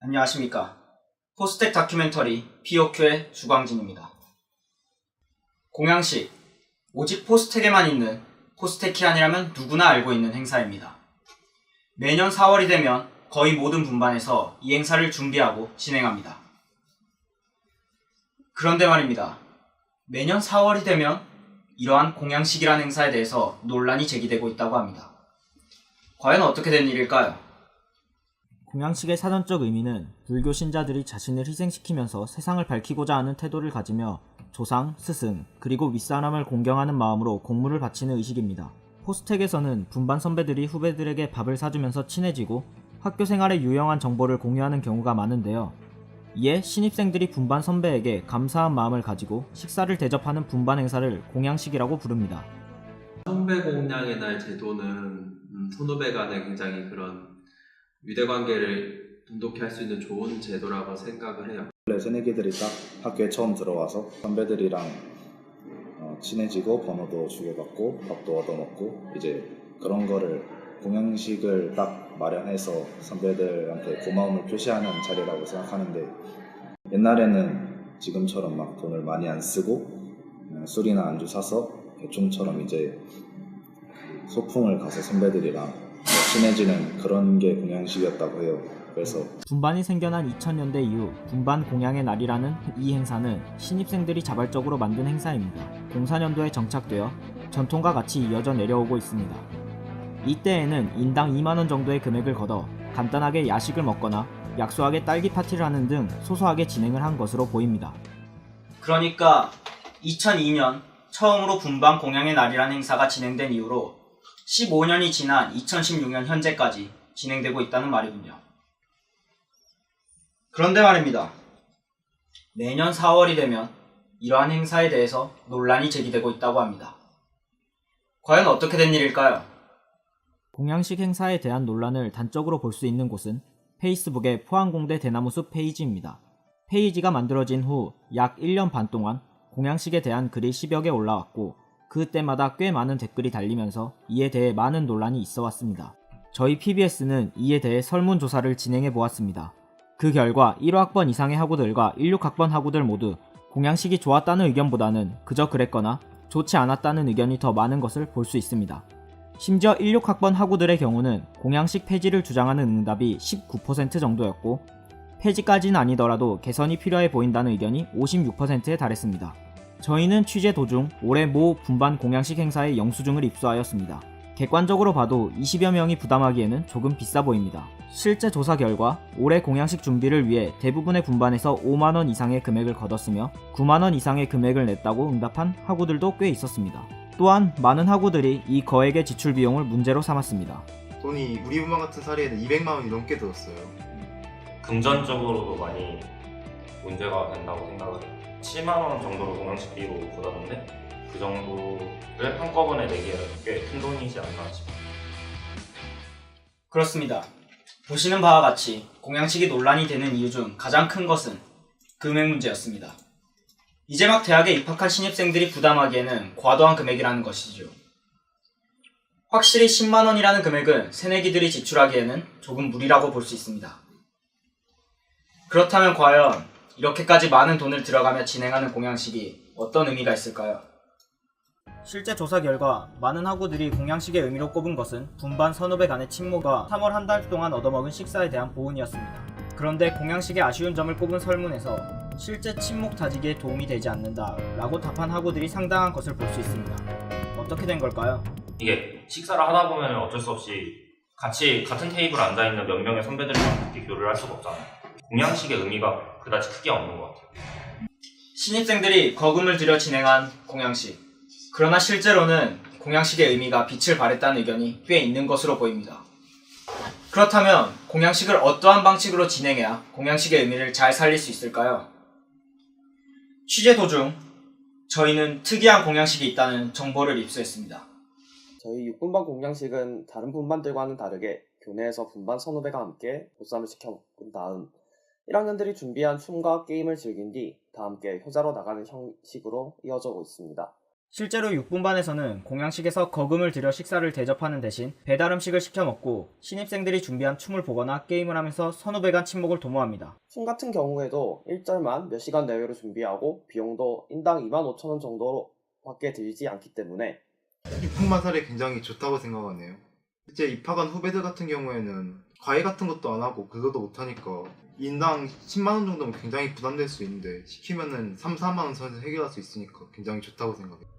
안녕하십니까. 포스텍 다큐멘터리 POQ의 주광진입니다. 공양식, 오직 포스텍에만 있는 포스테키안이라면 누구나 알고 있는 행사입니다. 매년 4월이 되면 거의 모든 분반에서 이 행사를 준비하고 진행합니다. 그런데 말입니다. 매년 4월이 되면 이러한 공양식이란 행사에 대해서 논란이 제기되고 있다고 합니다. 과연 어떻게 된 일일까요? 공양식의 사전적 의미는 불교 신자들이 자신을 희생시키면서 세상을 밝히고자 하는 태도를 가지며 조상, 스승, 그리고 윗사람을 공경하는 마음으로 공물을 바치는 의식입니다. 포스텍에서는 분반 선배들이 후배들에게 밥을 사주면서 친해지고 학교 생활에 유용한 정보를 공유하는 경우가 많은데요. 이에 신입생들이 분반 선배에게 감사한 마음을 가지고 식사를 대접하는 분반 행사를 공양식이라고 부릅니다. 선배 공양의 날 제도는 선후배 간의 굉장히 그런 유대관계를 돈독히 할 수 있는 좋은 제도라고 생각을 해요. 원래 새내기들이 딱 학교에 처음 들어와서 선배들이랑 친해지고 번호도 주고받고 밥도 얻어먹고 이제 그런 거를 공양식을 딱 마련해서 선배들한테 고마움을 표시하는 자리라고 생각하는데, 옛날에는 지금처럼 막 돈을 많이 안 쓰고 그냥 술이나 안주 사서 대충처럼 이제 소풍을 가서 선배들이랑 친해지는 그런 게 공양식이었다고 해요. 그래서 분반이 생겨난 2000년대 이후 분반 공양의 날이라는 이 행사는 신입생들이 자발적으로 만든 행사입니다. 04년도에 정착되어 전통과 같이 이어져 내려오고 있습니다. 이때에는 인당 2만원 정도의 금액을 걷어 간단하게 야식을 먹거나 약소하게 딸기 파티를 하는 등 소소하게 진행을 한 것으로 보입니다. 그러니까 2002년 처음으로 분반 공양의 날이라는 행사가 진행된 이후로 15년이 지난 2016년 현재까지 진행되고 있다는 말이군요. 그런데 말입니다. 매년 4월이 되면 이러한 행사에 대해서 논란이 제기되고 있다고 합니다. 과연 어떻게 된 일일까요? 공양식 행사에 대한 논란을 단적으로 볼 수 있는 곳은 페이스북의 포항공대 대나무숲 페이지입니다. 페이지가 만들어진 후 약 1년 반 동안 공양식에 대한 글이 10여 개 올라왔고 그때마다 꽤 많은 댓글이 달리면서 이에 대해 많은 논란이 있어 왔습니다. 저희 PBS는 이에 대해 설문조사를 진행해 보았습니다. 그 결과 1호학번 이상의 학우들과 16학번 학우들 모두 공양식이 좋았다는 의견보다는 그저 그랬거나 좋지 않았다는 의견이 더 많은 것을 볼 수 있습니다. 심지어 16학번 학우들의 경우는 공양식 폐지를 주장하는 응답이 19% 정도였고 폐지까지는 아니더라도 개선이 필요해 보인다는 의견이 56%에 달했습니다. 저희는 취재 도중 올해 모 분반 공양식 행사의 영수증을 입수하였습니다. 객관적으로 봐도 20여 명이 부담하기에는 조금 비싸 보입니다. 실제 조사 결과 올해 공양식 준비를 위해 대부분의 분반에서 5만원 이상의 금액을 걷었으며 9만원 이상의 금액을 냈다고 응답한 학우들도 꽤 있었습니다. 또한 많은 학우들이 이 거액의 지출 비용을 문제로 삼았습니다. 돈이 우리 분반 같은 사례에는 200만 원이 넘게 들었어요. 금전적으로도 많이 문제가 된다고 생각을 해요. 7만 원 정도로 공양식비로 걷었는데 그 정도를 한꺼번에 내기에는 꽤 큰 돈이지 않나 싶어요. 그렇습니다. 보시는 바와 같이 공양식이 논란이 되는 이유 중 가장 큰 것은 금액 문제였습니다. 이제 막 대학에 입학한 신입생들이 부담하기에는 과도한 금액이라는 것이죠. 확실히 10만원이라는 금액은 새내기들이 지출하기에는 조금 무리라고 볼 수 있습니다. 그렇다면 과연 이렇게까지 많은 돈을 들여가며 진행하는 공양식이 어떤 의미가 있을까요? 실제 조사 결과 많은 학우들이 공양식의 의미로 꼽은 것은 분반 선후배 간의 친모가 3월 한 달 동안 얻어먹은 식사에 대한 보은이었습니다. 그런데 공양식의 아쉬운 점을 꼽은 설문에서 실제 친목 다지기에 도움이 되지 않는다 라고 답한 학우들이 상당한 것을 볼 수 있습니다. 어떻게 된 걸까요? 이게 식사를 하다 보면 어쩔 수 없이 같이 같은 테이블에 앉아있는 몇 명의 선배들이랑 그렇게 교류를 할 수가 없잖아요. 공양식의 의미가 그다지 크게 없는 것 같아요. 신입생들이 거금을 들여 진행한 공양식. 그러나 실제로는 공양식의 의미가 빛을 발했다는 의견이 꽤 있는 것으로 보입니다. 그렇다면 공양식을 어떠한 방식으로 진행해야 공양식의 의미를 잘 살릴 수 있을까요? 취재 도중 저희는 특이한 공양식이 있다는 정보를 입수했습니다. 저희 6분반 공양식은 다른 분반들과는 다르게 교내에서 분반 선후배가 함께 보쌈을 시켜 먹은 다음 1학년들이 준비한 춤과 게임을 즐긴 뒤 다 함께 효자로 나가는 형식으로 이어져 있습니다. 실제로 6분반에서는 공양식에서 거금을 들여 식사를 대접하는 대신 배달 음식을 시켜 먹고 신입생들이 준비한 춤을 보거나 게임을 하면서 선후배 간 친목을 도모합니다. 춤 같은 경우에도 1절만 몇 시간 내외로 준비하고 비용도 인당 25,000원 정도로 밖에 들지 않기 때문에 입학만 사례 굉장히 좋다고 생각하네요. 실제 입학한 후배들 같은 경우에는 과외 같은 것도 안 하고 그것도 못하니까 인당 10만원 정도면 굉장히 부담될 수 있는데 시키면은 3, 4만원 선에서 해결할 수 있으니까 굉장히 좋다고 생각해요.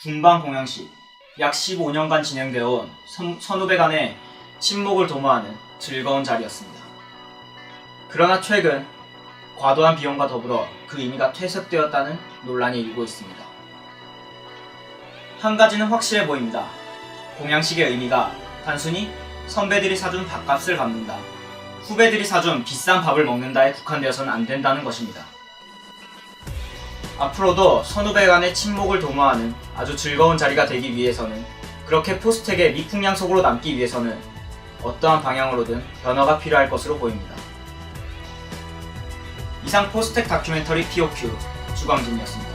분반 공양식. 약 15년간 진행되어 온 선후배 간의 친목을 도모하는 즐거운 자리였습니다. 그러나 최근 과도한 비용과 더불어 그 의미가 퇴색되었다는 논란이 일고 있습니다. 한 가지는 확실해 보입니다. 공양식의 의미가 단순히 선배들이 사준 밥값을 갚는다, 후배들이 사준 비싼 밥을 먹는다에 국한되어서는 안 된다는 것입니다. 앞으로도 선후배 간의 친목을 도모하는 아주 즐거운 자리가 되기 위해서는, 그렇게 포스텍의 미풍양 속으로 남기 위해서는 어떠한 방향으로든 변화가 필요할 것으로 보입니다. 이상 포스텍 다큐멘터리 POQ 주광진이었습니다.